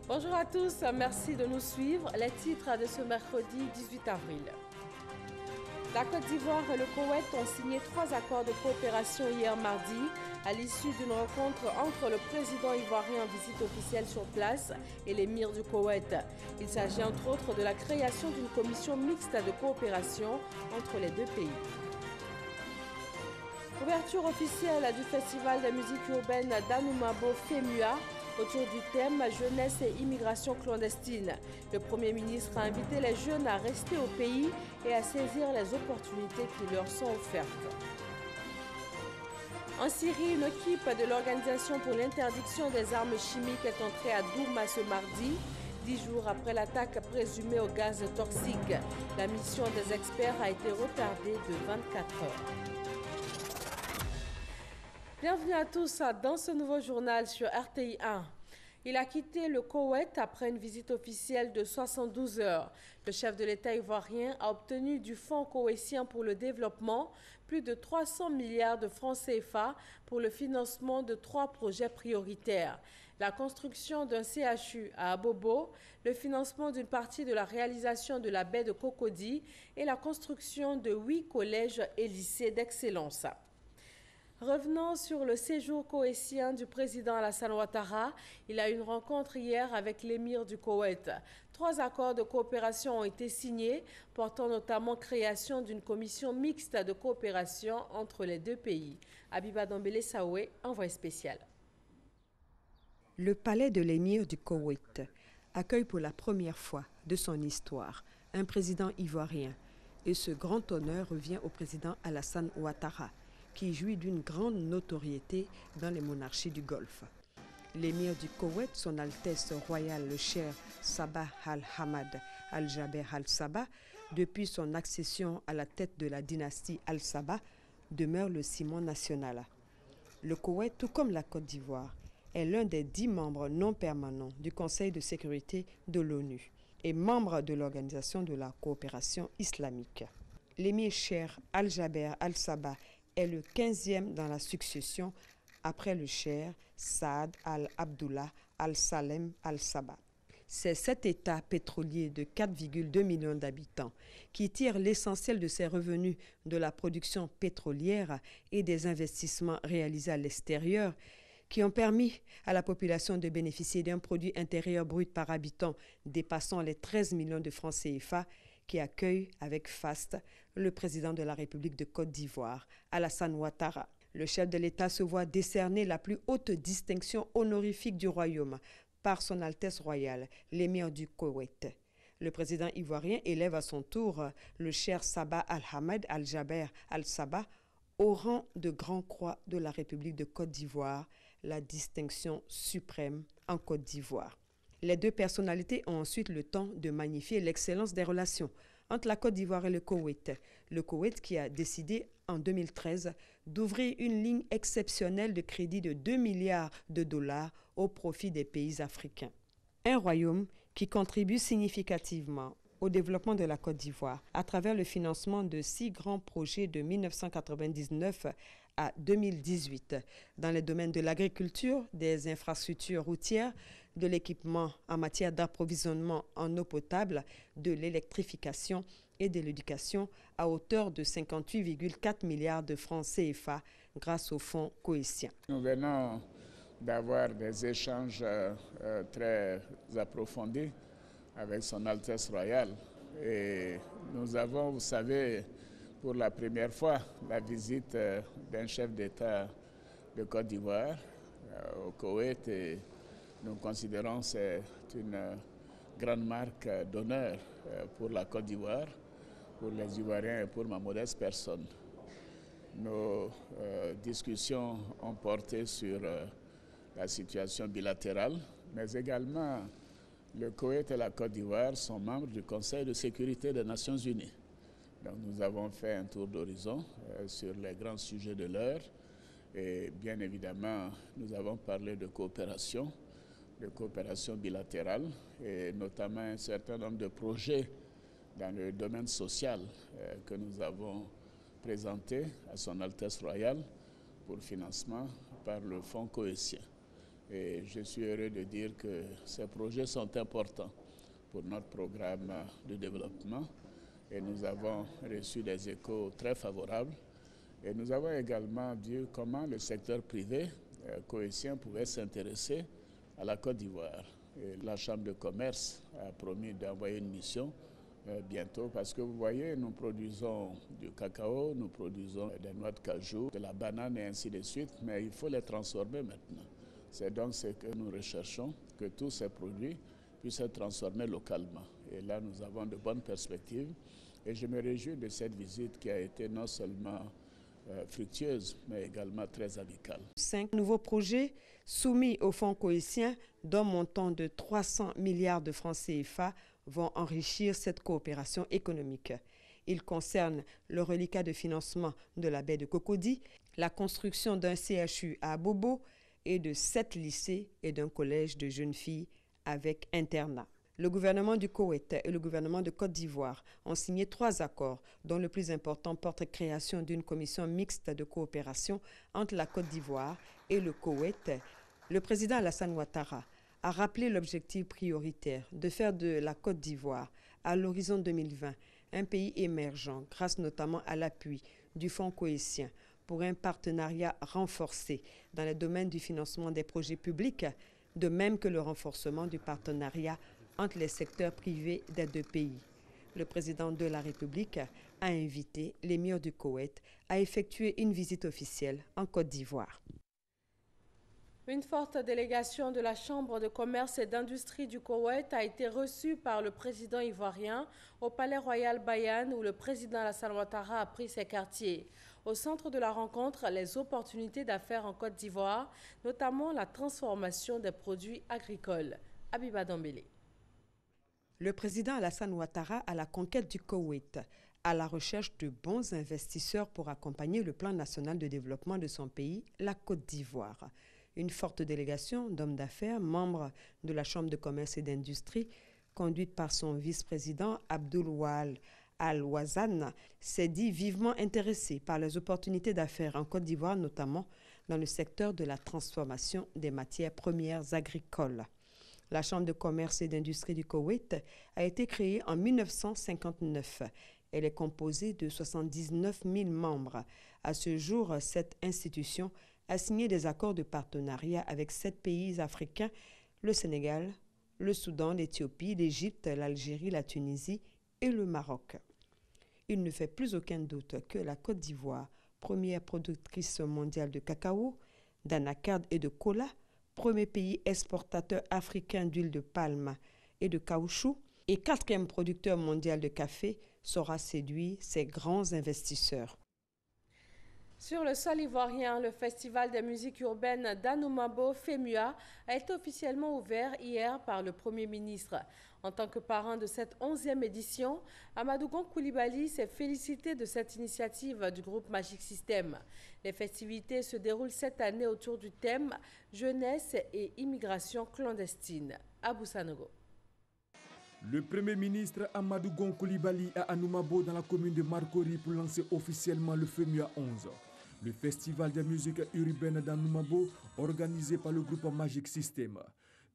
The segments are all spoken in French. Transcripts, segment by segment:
Bonjour à tous, merci de nous suivre. Les titres de ce mercredi 18 avril. La Côte d'Ivoire et le Koweït ont signé 3 accords de coopération hier mardi à l'issue d'une rencontre entre le président ivoirien en visite officielle sur place et l'émir du Koweït. Il s'agit entre autres de la création d'une commission mixte de coopération entre les deux pays. Ouverture officielle du festival de musique urbaine d'Anoumabo FEMUA autour du thème jeunesse et immigration clandestine. Le Premier ministre a invité les jeunes à rester au pays et à saisir les opportunités qui leur sont offertes. En Syrie, une équipe de l'Organisation pour l'interdiction des armes chimiques est entrée à Douma ce mardi, 10 jours après l'attaque présumée au gaz toxique. La mission des experts a été retardée de 24 heures. Bienvenue à tous dans ce nouveau journal sur RTI 1. Il a quitté le Koweït après une visite officielle de 72 heures. Le chef de l'État ivoirien a obtenu du Fonds koweïtien pour le développement plus de 300 milliards de francs CFA pour le financement de 3 projets prioritaires. La construction d'un CHU à Abobo, le financement d'une partie de la réalisation de la baie de Cocody et la construction de 8 collèges et lycées d'excellence. Revenons sur le séjour koweïtien du président Alassane Ouattara. Il a eu une rencontre hier avec l'émir du Koweït. 3 accords de coopération ont été signés, portant notamment création d'une commission mixte de coopération entre les deux pays. Abiba Dambélé Saoué, envoyé spécial. Le palais de l'émir du Koweït accueille pour la première fois de son histoire un président ivoirien. Et ce grand honneur revient au président Alassane Ouattara, qui jouit d'une grande notoriété dans les monarchies du Golfe. L'émir du Koweït, son Altesse royale le Cheikh Sabah Al-Hamad Al-Jaber Al-Sabah, depuis son accession à la tête de la dynastie Al-Sabah, demeure le ciment national. Le Koweït, tout comme la Côte d'Ivoire, est l'un des 10 membres non permanents du Conseil de sécurité de l'ONU et membre de l'Organisation de la coopération islamique. L'émir Cheikh Al-Jaber Al-Sabah est le 15e dans la succession après le Cheikh Saad Al-Abdullah Al-Salem Al-Sabah. C'est cet État pétrolier de 4,2 millions d'habitants qui tire l'essentiel de ses revenus de la production pétrolière et des investissements réalisés à l'extérieur qui ont permis à la population de bénéficier d'un produit intérieur brut par habitant dépassant les 13 millions de francs CFA, qui accueille avec faste le président de la République de Côte d'Ivoire, Alassane Ouattara. Le chef de l'État se voit décerner la plus haute distinction honorifique du royaume par son Altesse royale, l'émir du Koweït. Le président ivoirien élève à son tour le Cheikh Sabah Al-Hamad Al-Jaber Al-Sabah au rang de Grand Croix de la République de Côte d'Ivoire, la distinction suprême en Côte d'Ivoire. Les deux personnalités ont ensuite le temps de magnifier l'excellence des relations entre la Côte d'Ivoire et le Koweït. Le Koweït qui a décidé en 2013 d'ouvrir une ligne exceptionnelle de crédit de 2 milliards de dollars au profit des pays africains. Un royaume qui contribue significativement au développement de la Côte d'Ivoire à travers le financement de 6 grands projets de 1999 à 2018 dans les domaines de l'agriculture, des infrastructures routières, de l'équipement en matière d'approvisionnement en eau potable, de l'électrification et de l'éducation à hauteur de 58,4 milliards de francs CFA grâce au fonds koweïtien. Nous venons d'avoir des échanges très approfondis avec son Altesse royale. Et nous avons, vous savez, pour la première fois, la visite d'un chef d'État de Côte d'Ivoire au Koweït. Et nous considérons que c'est une grande marque d'honneur pour la Côte d'Ivoire, pour les Ivoiriens et pour ma modeste personne. Nos discussions ont porté sur la situation bilatérale, mais également le Koweït et la Côte d'Ivoire sont membres du Conseil de sécurité des Nations Unies. Donc nous avons fait un tour d'horizon sur les grands sujets de l'heure et bien évidemment nous avons parlé de coopération bilatérale et notamment un certain nombre de projets dans le domaine social que nous avons présentés à son Altesse royale pour financement par le Fonds koweïtien. Et je suis heureux de dire que ces projets sont importants pour notre programme de développement. Et nous avons reçu des échos très favorables. Et nous avons également vu comment le secteur privé cohésien pouvait s'intéresser à la Côte d'Ivoire. Et la Chambre de commerce a promis d'envoyer une mission bientôt parce que vous voyez, nous produisons du cacao, nous produisons des noix de cajou, de la banane et ainsi de suite, mais il faut les transformer maintenant. C'est donc ce que nous recherchons, que tous ces produits puissent être transformés localement. Et là, nous avons de bonnes perspectives. Et je me réjouis de cette visite qui a été non seulement fructueuse, mais également très amicale. 5 nouveaux projets soumis au Fonds cohésien d'un montant de 300 milliards de francs CFA vont enrichir cette coopération économique. Ils concernent le reliquat de financement de la baie de Cocody, la construction d'un CHU à Bobo et de 7 lycées et d'un collège de jeunes filles avec internat. Le gouvernement du Koweït et le gouvernement de Côte d'Ivoire ont signé 3 accords, dont le plus important porte création d'une commission mixte de coopération entre la Côte d'Ivoire et le Koweït. Le président Alassane Ouattara a rappelé l'objectif prioritaire de faire de la Côte d'Ivoire, à l'horizon 2020, un pays émergent grâce notamment à l'appui du Fonds cohésien pour un partenariat renforcé dans le domaine du financement des projets publics, de même que le renforcement du partenariat entre les secteurs privés des 2 pays. Le président de la République a invité l'émir du Koweït à effectuer une visite officielle en Côte d'Ivoire. Une forte délégation de la Chambre de commerce et d'industrie du Koweït a été reçue par le président ivoirien au Palais Royal Bayan où le président Alassane Ouattara a pris ses quartiers. Au centre de la rencontre, les opportunités d'affaires en Côte d'Ivoire, notamment la transformation des produits agricoles. Abiba Dambélé. Le président Alassane Ouattara à la conquête du Koweït, à la recherche de bons investisseurs pour accompagner le plan national de développement de son pays, la Côte d'Ivoire. Une forte délégation d'hommes d'affaires, membres de la Chambre de commerce et d'industrie, conduite par son vice-président Abdoul Wahal Al-Wazan, s'est dit vivement intéressé par les opportunités d'affaires en Côte d'Ivoire, notamment dans le secteur de la transformation des matières premières agricoles. La Chambre de commerce et d'industrie du Koweït a été créée en 1959. Elle est composée de 79 000 membres. À ce jour, cette institution a signé des accords de partenariat avec 7 pays africains, le Sénégal, le Soudan, l'Éthiopie, l'Égypte, l'Algérie, la Tunisie et le Maroc. Il ne fait plus aucun doute que la Côte d'Ivoire, première productrice mondiale de cacao, d'anacarde et de cola, premier pays exportateur africain d'huile de palme et de caoutchouc et 4e producteur mondial de café, saura séduire ses grands investisseurs. Sur le sol ivoirien, le festival des musiques urbaines d'Anoumabo, FEMUA, a été officiellement ouvert hier par le Premier ministre. En tant que parrain de cette 11e édition, Amadou Gon Coulibaly s'est félicité de cette initiative du groupe Magic System. Les festivités se déroulent cette année autour du thème « Jeunesse et immigration clandestine ». Abou Sanogo. Le Premier ministre Amadou Gon Coulibaly à Anoumabo dans la commune de Marcory pour lancer officiellement le FEMUA 11. Le festival de musique urbaine d'Anoumabo organisé par le groupe Magic System.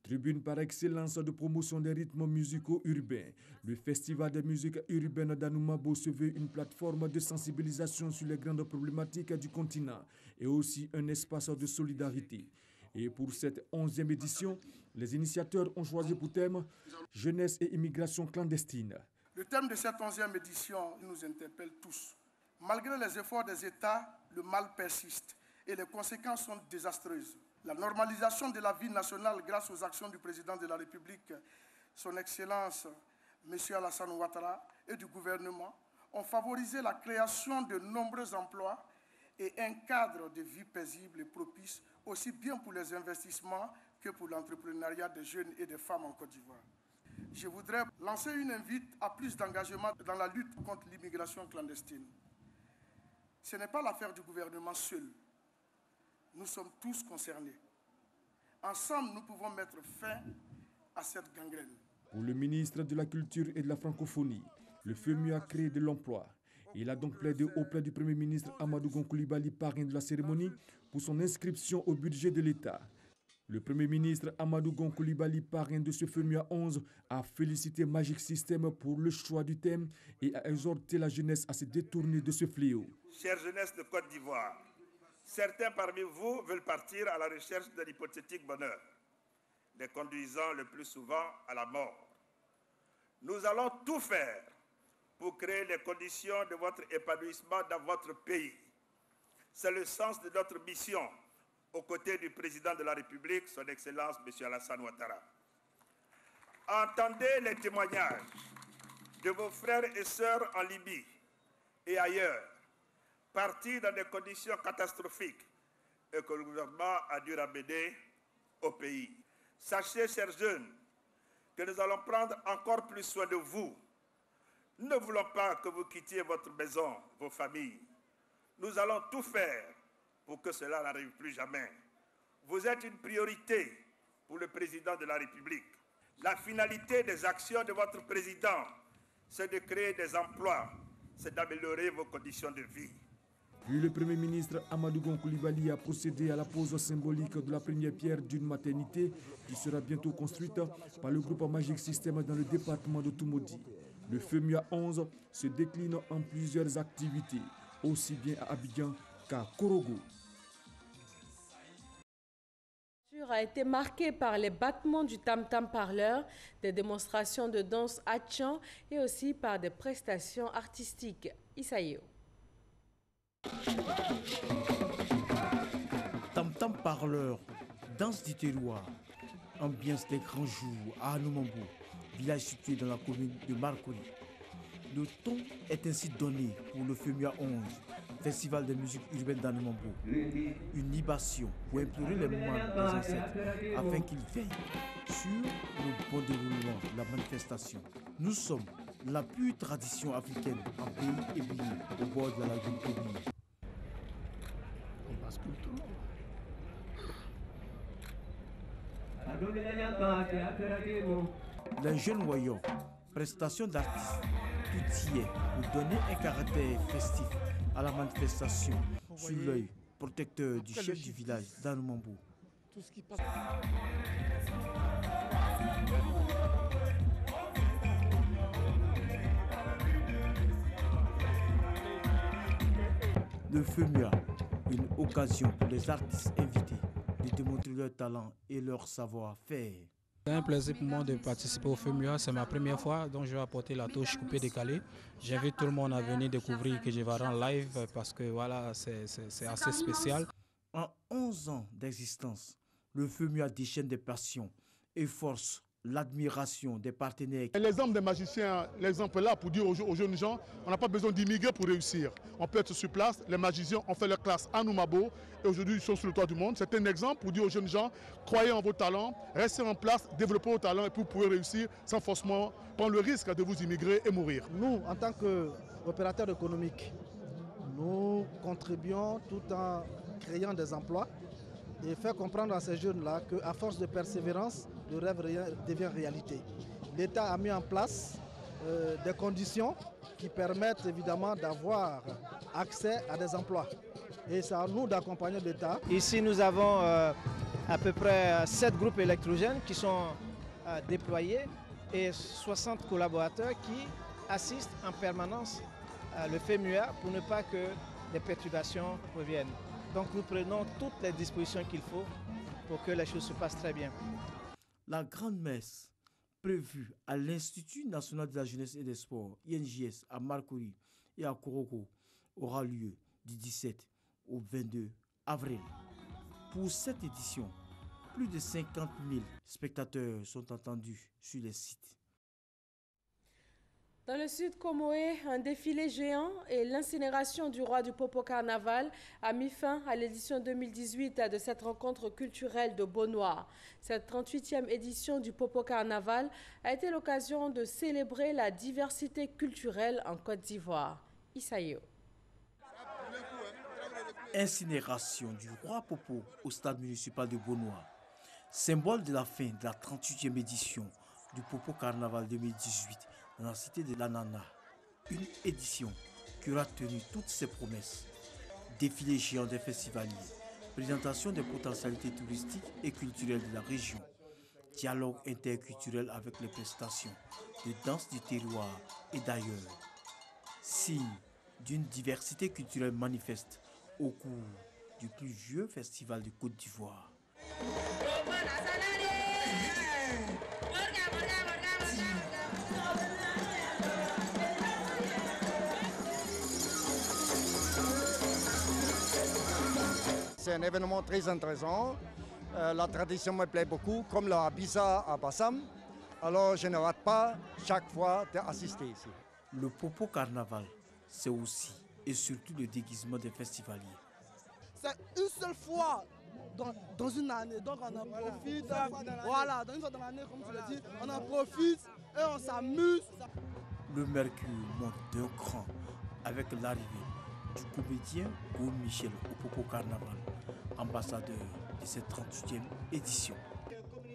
Tribune par excellence de promotion des rythmes musicaux urbains, le festival de musique urbaine d'Anoumabo se veut une plateforme de sensibilisation sur les grandes problématiques du continent et aussi un espace de solidarité. Et pour cette 11e édition, les initiateurs ont choisi pour thème « Jeunesse et immigration clandestine ». Le thème de cette 11e édition nous interpelle tous. Malgré les efforts des États, le mal persiste et les conséquences sont désastreuses. La normalisation de la vie nationale grâce aux actions du président de la République, son Excellence M. Alassane Ouattara et du gouvernement ont favorisé la création de nombreux emplois et un cadre de vie paisible et propice aussi bien pour les investissements que pour l'entrepreneuriat des jeunes et des femmes en Côte d'Ivoire. Je voudrais lancer une invite à plus d'engagement dans la lutte contre l'immigration clandestine. Ce n'est pas l'affaire du gouvernement seul. Nous sommes tous concernés. Ensemble, nous pouvons mettre fin à cette gangrène. Pour le ministre de la Culture et de la Francophonie, le FEMUA a créé de l'emploi. Il a donc plaidé auprès du Premier ministre Amadou Gon Coulibaly, parrain de la cérémonie, pour son inscription au budget de l'État. Le Premier ministre Amadou Gon Coulibaly, parrain de ce FEMUA 11, a félicité Magic System pour le choix du thème et a exhorté la jeunesse à se détourner de ce fléau. Chère jeunesse de Côte d'Ivoire, certains parmi vous veulent partir à la recherche de l'hypothétique bonheur, les conduisant le plus souvent à la mort. Nous allons tout faire pour créer les conditions de votre épanouissement dans votre pays. C'est le sens de notre mission aux côtés du président de la République, son Excellence M. Alassane Ouattara. Entendez les témoignages de vos frères et sœurs en Libye et ailleurs, partis dans des conditions catastrophiques et que le gouvernement a dû ramener au pays. Sachez, chers jeunes, que nous allons prendre encore plus soin de vous. Nous ne voulons pas que vous quittiez votre maison, vos familles. Nous allons tout faire pour que cela n'arrive plus jamais. Vous êtes une priorité pour le président de la République. La finalité des actions de votre président, c'est de créer des emplois, c'est d'améliorer vos conditions de vie. Puis le Premier ministre Amadou Gon Coulibaly a procédé à la pose symbolique de la première pierre d'une maternité qui sera bientôt construite par le groupe Magic System dans le département de Toumoudi. Le FEMUA 11 se décline en plusieurs activités, aussi bien à Abidjan qu'à Korogo. A été marqué par les battements du tam-tam parleur, des démonstrations de danse hatchan et aussi par des prestations artistiques. Isaïo. Tam-tam parleur, danse du terroir, ambiance des grands jours à Anoumambo, village situé dans la commune de Marcory. Le ton est ainsi donné pour le FEMUA 11, Festival de musique urbaine d'Anoumambo. Une libation pour implorer les membres des ancêtres afin qu'ils veillent sur le bon déroulement de la manifestation. Nous sommes la pure tradition africaine en pays ébloui au bord de la lagune Tobi. On bascule tout. Les jeunes voyants, prestation d'artistes, tout y est pour donner un caractère festif à la manifestation sous l'œil protecteur du chef du village d'Anoumambo. Le FEMUA, une occasion pour les artistes invités de démontrer leur talent et leur savoir-faire. C'est un plaisir pour moi de participer au FEMUA, c'est ma première fois, donc je vais apporter la touche coupée décalée. J'invite tout le monde à venir découvrir que je vais rendre live parce que voilà, c'est assez spécial. En 11 ans d'existence, le FEMUA déchaîne des passions et force l'admiration des partenaires. L'exemple des magiciens, l'exemple là pour dire aux jeunes gens, on n'a pas besoin d'immigrer pour réussir. On peut être sur place, les magiciens ont fait leur classe à Anoumambo et aujourd'hui ils sont sur le toit du monde. C'est un exemple pour dire aux jeunes gens, croyez en vos talents, restez en place, développez vos talents et puis vous pourrez réussir sans forcément prendre le risque de vous immigrer et mourir. Nous, en tant qu'opérateurs économiques, nous contribuons tout en créant des emplois et faire comprendre à ces jeunes-là qu'à force de persévérance, le rêve devient réalité. L'État a mis en place des conditions qui permettent évidemment d'avoir accès à des emplois. Et c'est à nous d'accompagner l'État. Ici, nous avons à peu près 7 groupes électrogènes qui sont déployés et 60 collaborateurs qui assistent en permanence le FEMUA pour ne pas que les perturbations reviennent. Donc nous prenons toutes les dispositions qu'il faut pour que les choses se passent très bien. La grande messe prévue à l'Institut national de la jeunesse et des sports, INJS, à Marcory et à Korogo, aura lieu du 17 au 22 avril. Pour cette édition, plus de 50 000 spectateurs sont attendus sur les sites. Dans le sud Comoé, un défilé géant et l'incinération du roi du Popo Carnaval a mis fin à l'édition 2018 de cette rencontre culturelle de Beaunois. Cette 38e édition du Popo Carnaval a été l'occasion de célébrer la diversité culturelle en Côte d'Ivoire. Isaïo. Incinération du roi Popo au stade municipal de Beaunois. Symbole de la fin de la 38e édition du Popo Carnaval 2018. Dans la cité de l'Anana, une édition qui aura tenu toutes ses promesses. Défilé géant des festivaliers, présentation des potentialités touristiques et culturelles de la région, dialogue interculturel avec les prestations de danse du terroir et d'ailleurs, signe d'une diversité culturelle manifeste au cours du plus vieux festival de Côte d'Ivoire. C'est un événement très intéressant. La tradition me plaît beaucoup, comme le Abissa à Bassam. Alors je ne rate pas chaque fois d'assister ici. Le Popo Carnaval, c'est aussi et surtout le déguisement des festivaliers. C'est une seule fois dans une année, donc on en profite. Voilà, dans une fois dans l'année, comme tu l'as dit, on en profite et on s'amuse. Le mercure monte d'un cran avec l'arrivée du comédien Gaulle Michel au Popo Carnaval, ambassadeur de cette 38e édition.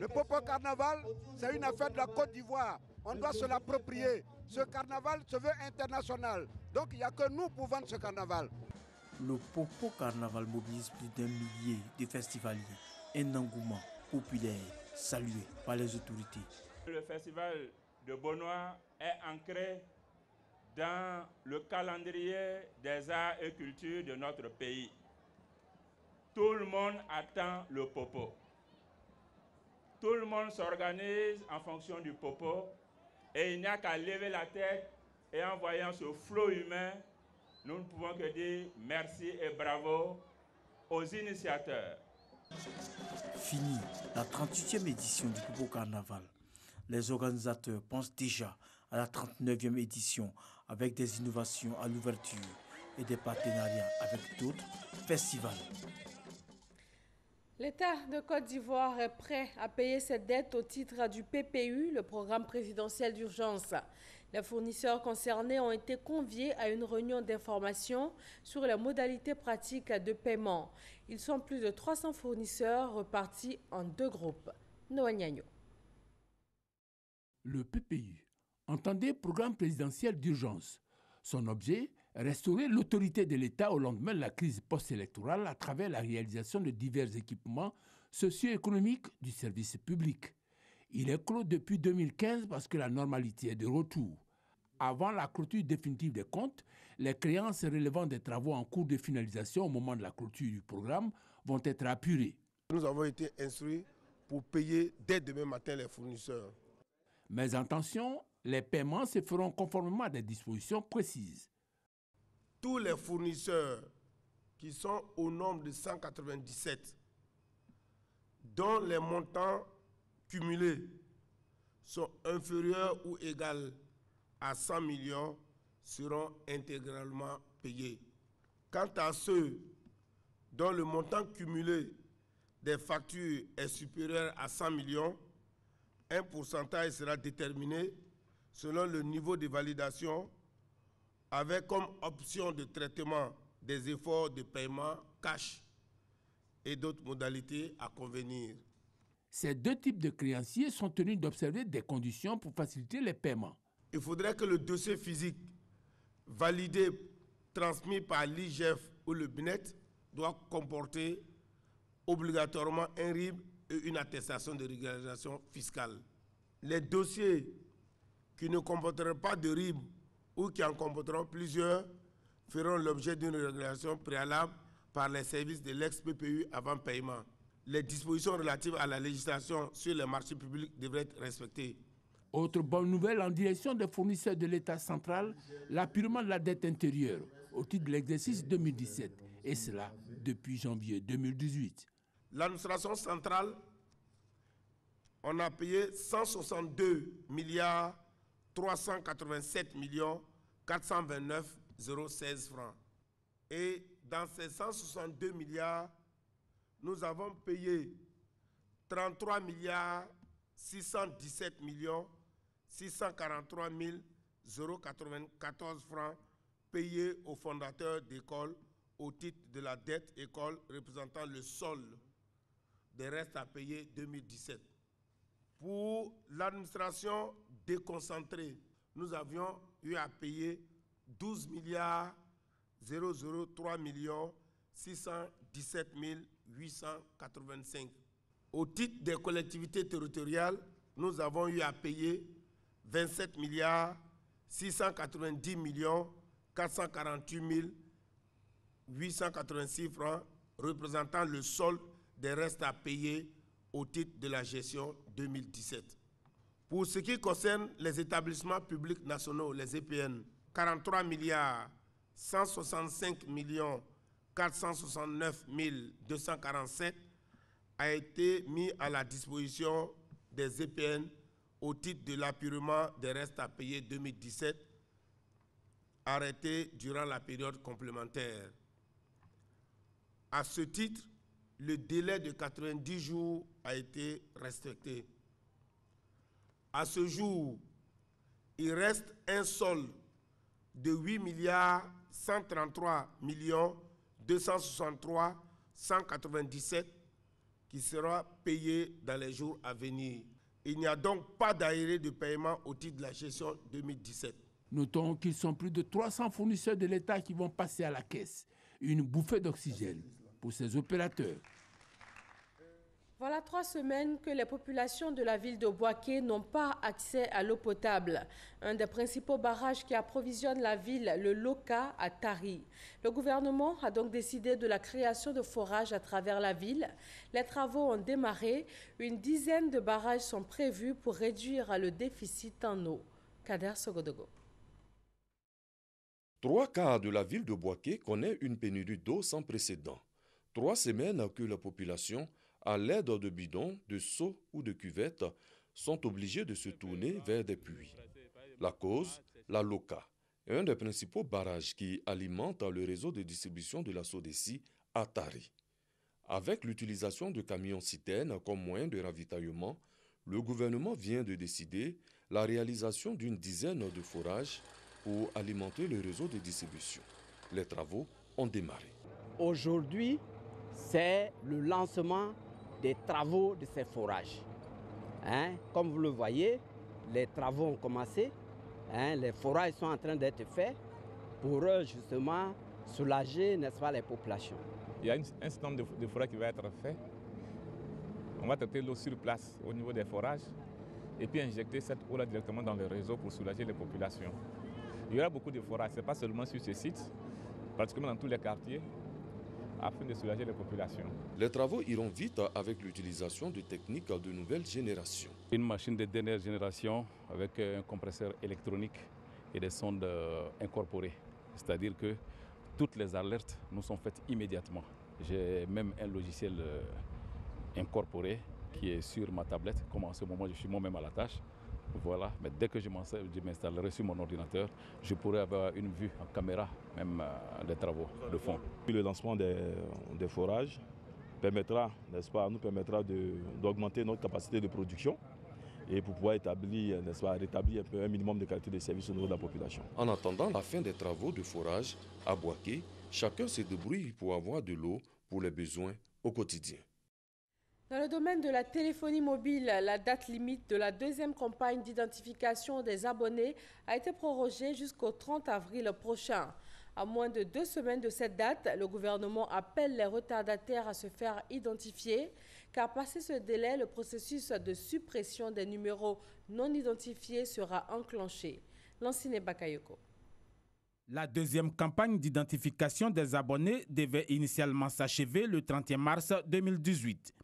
Le Popo Carnaval, c'est une affaire de la Côte d'Ivoire. On doit se l'approprier. Ce carnaval se veut international. Donc il n'y a que nous pour vendre ce carnaval. Le Popo Carnaval mobilise plus d'1 millier de festivaliers. Un engouement populaire salué par les autorités. Le festival de Bonois est ancré dans le calendrier des arts et cultures de notre pays. Tout le monde attend le Popo. Tout le monde s'organise en fonction du Popo et il n'y a qu'à lever la tête et en voyant ce flot humain, nous ne pouvons que dire merci et bravo aux initiateurs. Fini la 38e édition du Popo Carnaval. Les organisateurs pensent déjà à la 39e édition avec des innovations à l'ouverture et des partenariats avec d'autres festivals. L'État de Côte d'Ivoire est prêt à payer ses dettes au titre du PPU, le programme présidentiel d'urgence. Les fournisseurs concernés ont été conviés à une réunion d'information sur les modalités pratiques de paiement. Ils sont plus de 300 fournisseurs repartis en 2 groupes. Noah Nyagno. Le PPU, entendez programme présidentiel d'urgence. Son objet, restaurer l'autorité de l'État au lendemain de la crise post-électorale à travers la réalisation de divers équipements socio-économiques du service public. Il est clos depuis 2015 parce que la normalité est de retour. Avant la clôture définitive des comptes, les créances relevant des travaux en cours de finalisation au moment de la clôture du programme vont être apurées. Nous avons été instruits pour payer dès demain matin les fournisseurs. Mais attention, les paiements se feront conformément à des dispositions précises. Tous les fournisseurs qui sont au nombre de 197, dont les montants cumulés sont inférieurs ou égaux à 100 millions, seront intégralement payés. Quant à ceux dont le montant cumulé des factures est supérieur à 100 millions, un pourcentage sera déterminé selon le niveau de validation avec comme option de traitement des efforts de paiement cash et d'autres modalités à convenir. Ces 2 types de créanciers sont tenus d'observer des conditions pour faciliter les paiements. Il faudrait que le dossier physique validé, transmis par l'IGF ou le BNET, doit comporter obligatoirement un RIB et une attestation de régularisation fiscale. Les dossiers qui ne comporteront pas de RIB ou qui en comporteront plusieurs feront l'objet d'une régulation préalable par les services de l'ex-PPU avant paiement. Les dispositions relatives à la législation sur les marchés publics devraient être respectées. Autre bonne nouvelle en direction des fournisseurs de l'État central, l'appurement de la dette intérieure au titre de l'exercice 2017, et cela depuis janvier 2018. L'administration centrale, on a payé 162 milliards 387 millions 429 016 francs. Et dans ces 162 milliards, nous avons payé 33 milliards 617 millions 643 094 francs payés aux fondateurs d'écoles au titre de la dette école représentant le solde des restes à payer 2017. Pour l'administration déconcentrée, nous avions eu à payer 12 milliards 003 millions 617 885. Au titre des collectivités territoriales, nous avons eu à payer 27 milliards 690 millions 448 886 francs, représentant le solde des restes à payer au titre de la gestion 2017. Pour ce qui concerne les établissements publics nationaux, les EPN, 43 milliards 165 millions 469 247 a été mis à la disposition des EPN au titre de l'apurement des restes à payer 2017, arrêté durant la période complémentaire. À ce titre, le délai de 90 jours a été respecté. À ce jour, il reste un solde de 8 milliards 133 millions 263 197 qui sera payé dans les jours à venir. Il n'y a donc pas d'arrêt de paiement au titre de la gestion 2017. Notons qu'ils sont plus de 300 fournisseurs de l'État qui vont passer à la caisse. Une bouffée d'oxygène pour ces opérateurs. Voilà 3 semaines que les populations de la ville de Bouaké n'ont pas accès à l'eau potable. Un des principaux barrages qui approvisionne la ville, le Loka, à Tari. Le gouvernement a donc décidé de la création de forages à travers la ville. Les travaux ont démarré. Une dizaine de barrages sont prévus pour réduire le déficit en eau. Kader Sogodogo. 3 quarts de la ville de Bouaké connaît une pénurie d'eau sans précédent. 3 semaines que la population, à l'aide de bidons, de seaux ou de cuvettes, sont obligés de se tourner vers des puits. La cause, la Loka, est un des principaux barrages qui alimente le réseau de distribution de la SODECI à Tari. Avec l'utilisation de camions-citernes comme moyen de ravitaillement, le gouvernement vient de décider la réalisation d'une dizaine de forages pour alimenter le réseau de distribution. Les travaux ont démarré. Aujourd'hui, c'est le lancement des travaux de ces forages. Comme vous le voyez, les travaux ont commencé. Les forages sont en train d'être faits pour justement soulager, n'est-ce pas, les populations. Il y a un certain nombre de forages qui va être fait. On va traiter l'eau sur place au niveau des forages et puis injecter cette eau-là directement dans le réseau pour soulager les populations. Il y aura beaucoup de forages, ce n'est pas seulement sur ce site, pratiquement dans tous les quartiers, afin de soulager les populations. Les travaux iront vite avec l'utilisation de techniques de nouvelle génération. Une machine de dernière génération avec un compresseur électronique et des sondes incorporées. C'est-à-dire que toutes les alertes nous sont faites immédiatement. J'ai même un logiciel incorporé qui est sur ma tablette, comme en ce moment je suis moi-même à la tâche. Voilà, mais dès que je m'installerai sur mon ordinateur, je pourrai avoir une vue en caméra, même des travaux de fond. Le lancement des forages permettra, n'est-ce pas, nous permettra d'augmenter notre capacité de production et pour pouvoir établir, n'est-ce pas, rétablir un peu un minimum de qualité de service au niveau de la population. En attendant la fin des travaux de forage à Bouaké, chacun se débrouille pour avoir de l'eau pour les besoins au quotidien. Dans le domaine de la téléphonie mobile, la date limite de la deuxième campagne d'identification des abonnés a été prorogée jusqu'au 30 avril prochain. À moins de 2 semaines de cette date, le gouvernement appelle les retardataires à se faire identifier, car passé ce délai, le processus de suppression des numéros non identifiés sera enclenché. Lancine Bakayoko. La deuxième campagne d'identification des abonnés devait initialement s'achever le 31 mars 2018.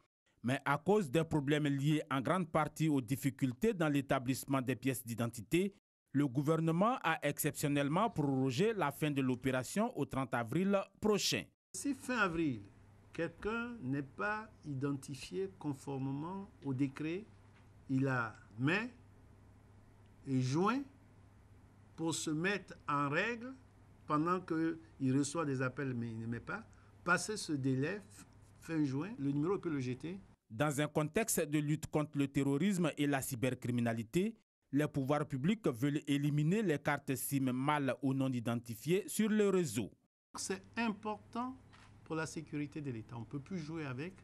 Mais à cause des problèmes liés en grande partie aux difficultés dans l'établissement des pièces d'identité, le gouvernement a exceptionnellement prorogé la fin de l'opération au 30 avril prochain. Si fin avril, quelqu'un n'est pas identifié conformément au décret, il a mai et juin pour se mettre en règle pendant qu'il reçoit des appels mais il ne met pas. Passer ce délai, fin juin, le numéro peut le jeter. Dans un contexte de lutte contre le terrorisme et la cybercriminalité, les pouvoirs publics veulent éliminer les cartes SIM mal ou non identifiées sur le réseau. C'est important pour la sécurité de l'État. On ne peut plus jouer avec.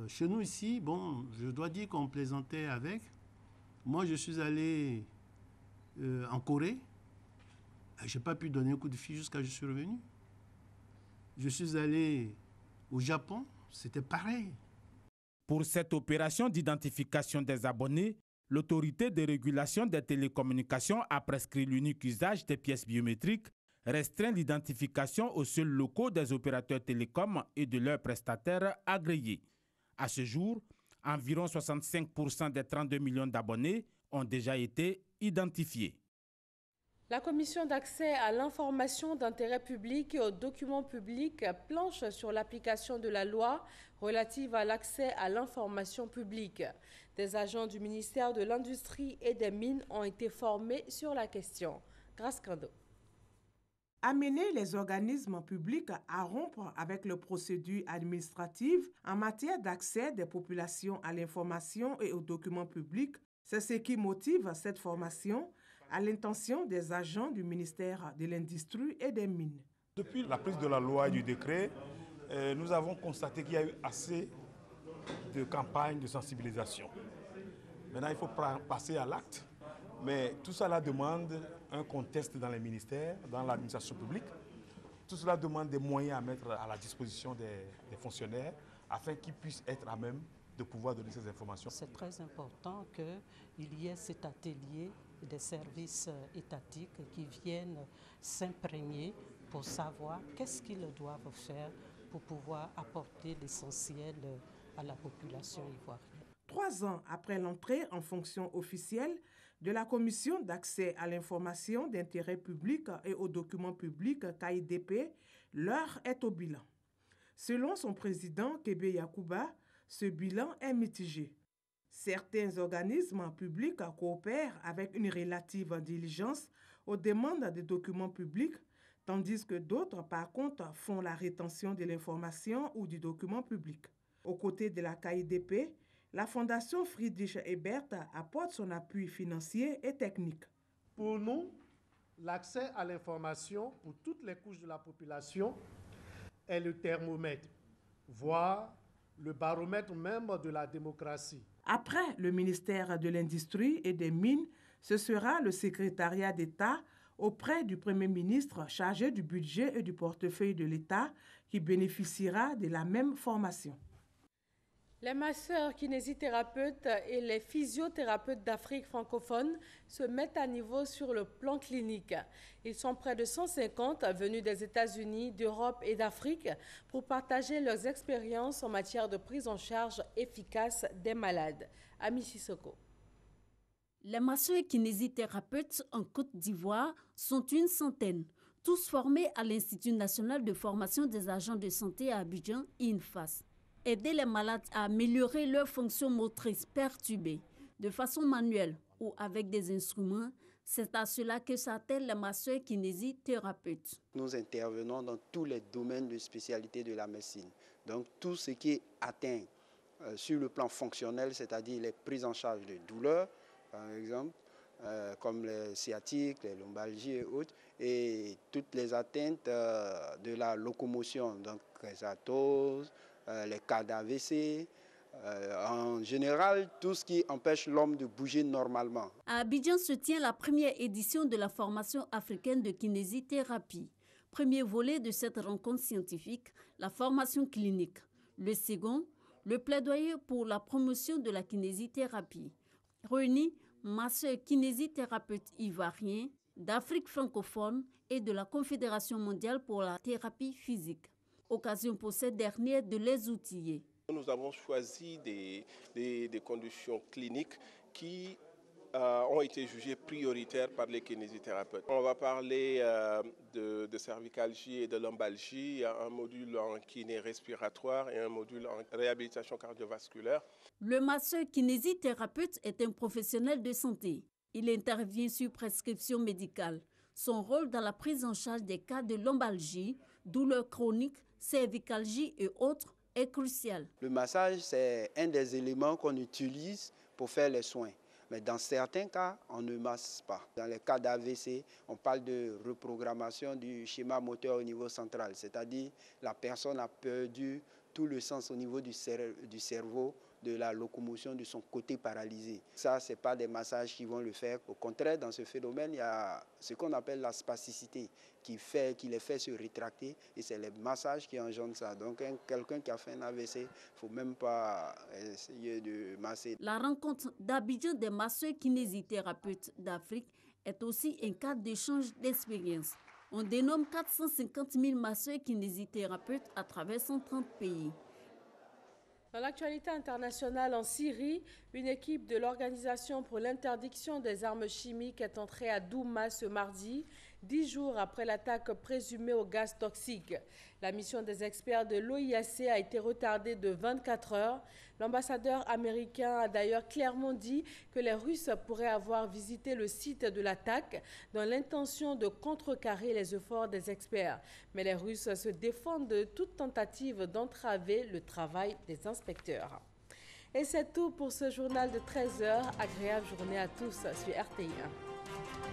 Chez nous ici, bon, je dois dire qu'on plaisantait avec. Moi, je suis allé en Corée. Je n'ai pas pu donner un coup de fil jusqu'à ce que je suis revenu. Je suis allé au Japon. c'était pareil. Pour cette opération d'identification des abonnés, l'autorité de régulation des télécommunications a prescrit l'unique usage des pièces biométriques, restreint l'identification aux seuls locaux des opérateurs télécoms et de leurs prestataires agréés. À ce jour, environ 65% des 32 millions d'abonnés ont déjà été identifiés. La Commission d'accès à l'information d'intérêt public et aux documents publics planche sur l'application de la loi relative à l'accès à l'information publique. Des agents du ministère de l'Industrie et des Mines ont été formés sur la question. Grâce Kando. Amener les organismes publics à rompre avec les procédures administratives en matière d'accès des populations à l'information et aux documents publics, c'est ce qui motive cette formation à l'intention des agents du ministère de l'Industrie et des Mines. Depuis la prise de la loi et du décret, nous avons constaté qu'il y a eu assez de campagnes de sensibilisation. Maintenant, il faut passer à l'acte, mais tout cela demande un contexte dans les ministères, dans l'administration publique. Tout cela demande des moyens à mettre à la disposition des fonctionnaires afin qu'ils puissent être à même de pouvoir donner ces informations. C'est très important qu'il y ait cet atelier des services étatiques qui viennent s'imprégner pour savoir qu'est-ce qu'ils doivent faire pour pouvoir apporter l'essentiel à la population ivoirienne. 3 ans après l'entrée en fonction officielle de la Commission d'accès à l'information d'intérêt public et aux documents publics KIDP, l'heure est au bilan. Selon son président Kébé Yacouba, ce bilan est mitigé. Certains organismes publics coopèrent avec une relative diligence aux demandes des documents publics, tandis que d'autres, par contre, font la rétention de l'information ou du document public. Aux côtés de la KIDP, la Fondation Friedrich Ebert apporte son appui financier et technique. Pour nous, l'accès à l'information pour toutes les couches de la population est le thermomètre, voire le baromètre même de la démocratie. Après le ministère de l'Industrie et des Mines, ce sera le secrétariat d'État auprès du Premier ministre chargé du budget et du portefeuille de l'État qui bénéficiera de la même formation. Les masseurs kinésithérapeutes et les physiothérapeutes d'Afrique francophone se mettent à niveau sur le plan clinique. Ils sont près de 150 venus des États-Unis, d'Europe et d'Afrique pour partager leurs expériences en matière de prise en charge efficace des malades. Ami Sissoko. Les masseurs kinésithérapeutes en Côte d'Ivoire sont une centaine, tous formés à l'Institut national de formation des agents de santé à Abidjan, INFAS. Aider les malades à améliorer leurs fonctions motrices perturbées de façon manuelle ou avec des instruments, c'est à cela que s'attellent les masseurs kinésithérapeutes. Nous intervenons dans tous les domaines de spécialité de la médecine. Donc tout ce qui est atteint sur le plan fonctionnel, c'est-à-dire les prises en charge de douleurs, par exemple, comme les sciatiques, les lombalgies et autres, et toutes les atteintes de la locomotion, donc rhizatose, les cas d'AVC, en général, tout ce qui empêche l'homme de bouger normalement. À Abidjan se tient la première édition de la formation africaine de kinésithérapie. Premier volet de cette rencontre scientifique, la formation clinique. Le second, le plaidoyer pour la promotion de la kinésithérapie. Réunis, masseurs kinésithérapeutes ivoiriens, d'Afrique francophone et de la Confédération mondiale pour la thérapie physique. Occasion pour ces derniers de les outiller. Nous avons choisi des conditions cliniques qui ont été jugées prioritaires par les kinésithérapeutes. On va parler de cervicalgie et de lombalgie. Il y a un module en kiné respiratoire et un module en réhabilitation cardiovasculaire. Le masseur kinésithérapeute est un professionnel de santé. Il intervient sur prescription médicale. Son rôle dans la prise en charge des cas de lombalgie, douleurs chroniques, cervicalgie et autres est crucial. Le massage, c'est un des éléments qu'on utilise pour faire les soins. Mais dans certains cas, on ne masse pas. Dans les cas d'AVC, on parle de reprogrammation du schéma moteur au niveau central. C'est-à-dire la personne a perdu tout le sens au niveau du cerveau de la locomotion de son côté paralysé. Ça, ce n'est pas des massages qui vont le faire. Au contraire, dans ce phénomène, il y a ce qu'on appelle la spasticité qui les fait se rétracter et c'est les massages qui engendrent ça. Donc, quelqu'un qui a fait un AVC, il ne faut même pas essayer de masser. La rencontre d'Abidjan des masseurs kinésithérapeutes d'Afrique est aussi un cadre d'échange d'expérience. On dénomme 450 000 masseurs kinésithérapeutes à travers 130 pays. Dans l'actualité internationale en Syrie, une équipe de l'Organisation pour l'interdiction des armes chimiques est entrée à Douma ce mardi, 10 jours après l'attaque présumée au gaz toxique. La mission des experts de l'OIAC a été retardée de 24 heures. L'ambassadeur américain a d'ailleurs clairement dit que les Russes pourraient avoir visité le site de l'attaque dans l'intention de contrecarrer les efforts des experts. Mais les Russes se défendent de toute tentative d'entraver le travail des inspecteurs. Et c'est tout pour ce journal de 13 heures. Agréable journée à tous sur RTI1.